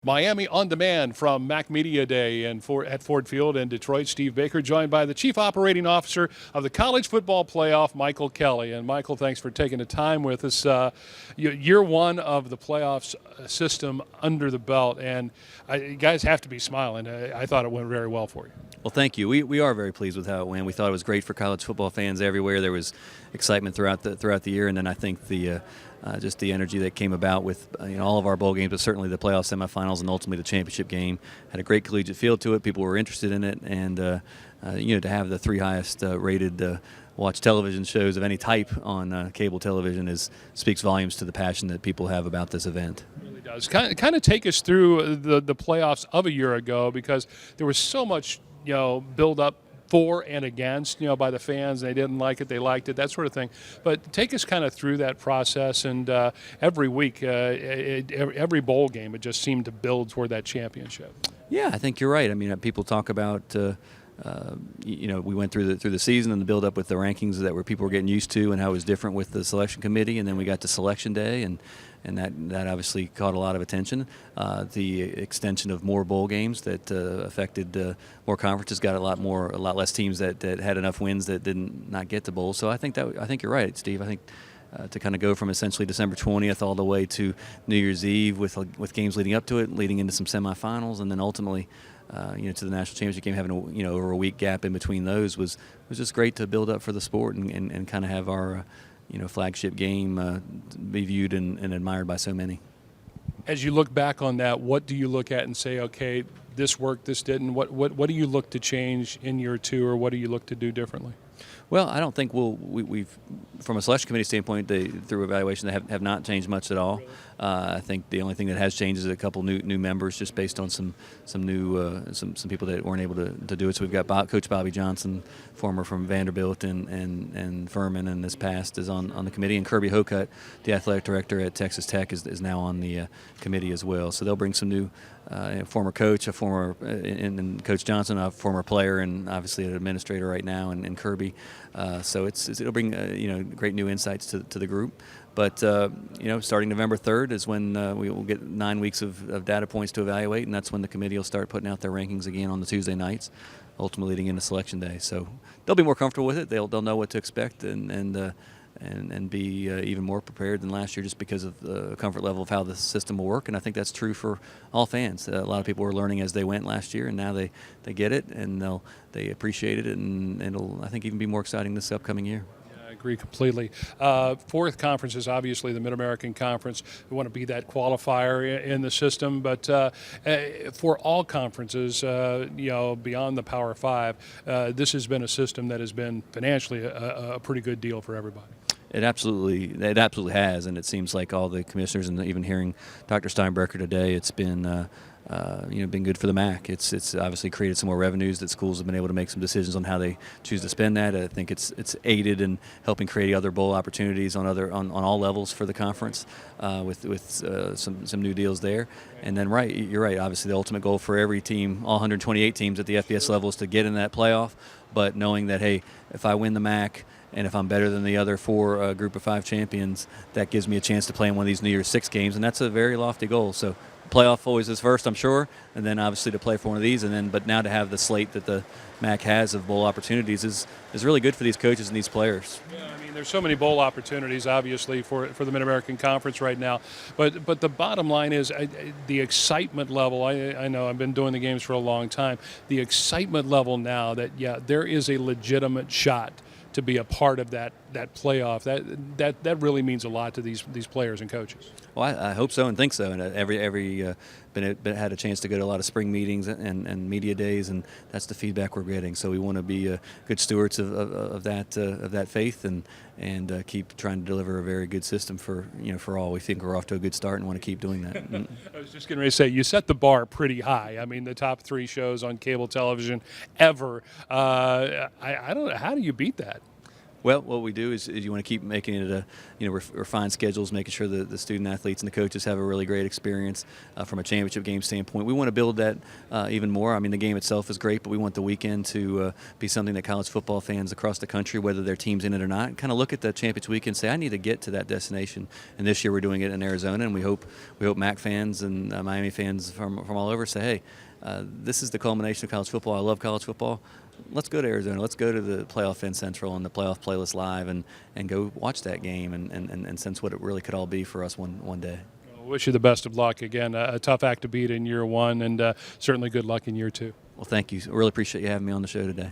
Miami on Demand from Mac Media Day at Ford Field in Detroit. Steve Baker joined by the Chief Operating Officer of the College Football Playoff, Michael Kelly. And Michael, thanks for taking the time with us. Year one of the playoffs system under the belt, and you guys have to be smiling. I thought it went very well for you. Well, thank you. We are very pleased with how it went. We thought it was great for college football fans everywhere. There was excitement throughout the year, and then I think just the energy that came about with all of our bowl games, but certainly the playoff semifinals and ultimately the championship game had a great collegiate feel to it. People were interested in it, and to have the three highest rated watch television shows of any type on cable television speaks volumes to the passion that people have about this event. It really does. Kind of take us through the playoffs of a year ago, because there was so much build up for and against, by the fans. They didn't like it, they liked it, that sort of thing. But take us kind of through that process, and every week, every bowl game, it just seemed to build toward that championship. Yeah, I think you're right. I mean, people talk about we went through the season and the build up with the rankings that people were getting used to, and how it was different with the selection committee, and then we got to selection day, and that obviously caught a lot of attention. The extension of more bowl games that affected more conferences, got a lot less teams that had enough wins that didn't not get to bowl. So I think you're right, Steve. I think to kind of go from essentially December 20th all the way to New Year's Eve with games leading up to it, leading into some semifinals, and then ultimately to the national championship game, having over a week gap in between those was just great to build up for the sport and kind of have our flagship game be viewed and admired by so many. As you look back on that, what do you look at and say, okay, this worked, this didn't? What do you look to change in year two, or what do you look to do differently? Well, I don't think we've from a selection committee standpoint, through evaluation, they have not changed much at all. Really? I think the only thing that has changed is a couple new members, just based on some new some people that weren't able to do it. So we've got Coach Bobby Johnson, former from Vanderbilt and Furman, and this past is on the committee, and Kirby Hokut, the athletic director at Texas Tech, is now on the committee as well. So they'll bring some new former coach, and Coach Johnson, a former player, and obviously an administrator right now, and Kirby. So it'll bring great new insights to the group. But starting November 3rd is when we will get 9 weeks of data points to evaluate, and that's when the committee will start putting out their rankings again on the Tuesday nights, ultimately leading into selection day. So they'll be more comfortable with it. They'll know what to expect, and be even more prepared than last year, just because of the comfort level of how the system will work. And I think that's true for all fans. A lot of people were learning as they went last year, and now they get it, and they appreciate it, and it'll, I think, even be more exciting this upcoming year. I agree completely. Fourth conference is obviously the Mid-American Conference. We want to be that qualifier in the system, but for all conferences, beyond the Power Five, this has been a system that has been financially a pretty good deal for everybody. It absolutely has, and it seems like all the commissioners, and even hearing Dr. Steinbrecher today, it's been been good for the MAC. It's obviously created some more revenues that schools have been able to make some decisions on how they choose to spend that. I think it's aided in helping create other bowl opportunities on all levels for the conference, with some new deals there. And then you're right. Obviously, the ultimate goal for every team, all 128 teams at the FBS level, is to get in that playoff. But knowing that, hey, if I win the MAC, and if I'm better than the other four Group of Five champions, that gives me a chance to play in one of these New Year's Six games, and that's a very lofty goal. So playoff always is first, I'm sure, and then obviously to play for one of these, but now to have the slate that the MAC has of bowl opportunities is really good for these coaches and these players. Yeah, I mean, there's so many bowl opportunities, obviously, for the Mid-American Conference right now, but the bottom line is the excitement level. I know I've been doing the games for a long time. The excitement level now that, there is a legitimate shot to be a part of that playoff, that really means a lot to these players and coaches. Well, I hope so and think so. And had a chance to go to a lot of spring meetings and media days, and that's the feedback we're getting. So we want to be good stewards of that faith, and keep trying to deliver a very good system for all. We think we're off to a good start and want to keep doing that. I was just getting ready to say, you set the bar pretty high. I mean, the top 3 shows on cable television ever. I don't know, how do you beat that? Well, what we do is you want to keep making it a, refine schedules, making sure that the student athletes and the coaches have a really great experience from a championship game standpoint. We want to build that even more. I mean, the game itself is great, but we want the weekend to be something that college football fans across the country, whether their team's in it or not, kind of look at the championship weekend and say, I need to get to that destination. And this year we're doing it in Arizona, and we hope MAC fans and Miami fans from all over say, hey, this is the culmination of college football. I love college football. Let's go to Arizona. Let's go to the playoff Finn Central and the playoff playlist live and go watch that game and sense what it really could all be for us one day. Wish you the best of luck. Again, a tough act to beat in year one, and certainly good luck in year two. Well, thank you. I really appreciate you having me on the show today.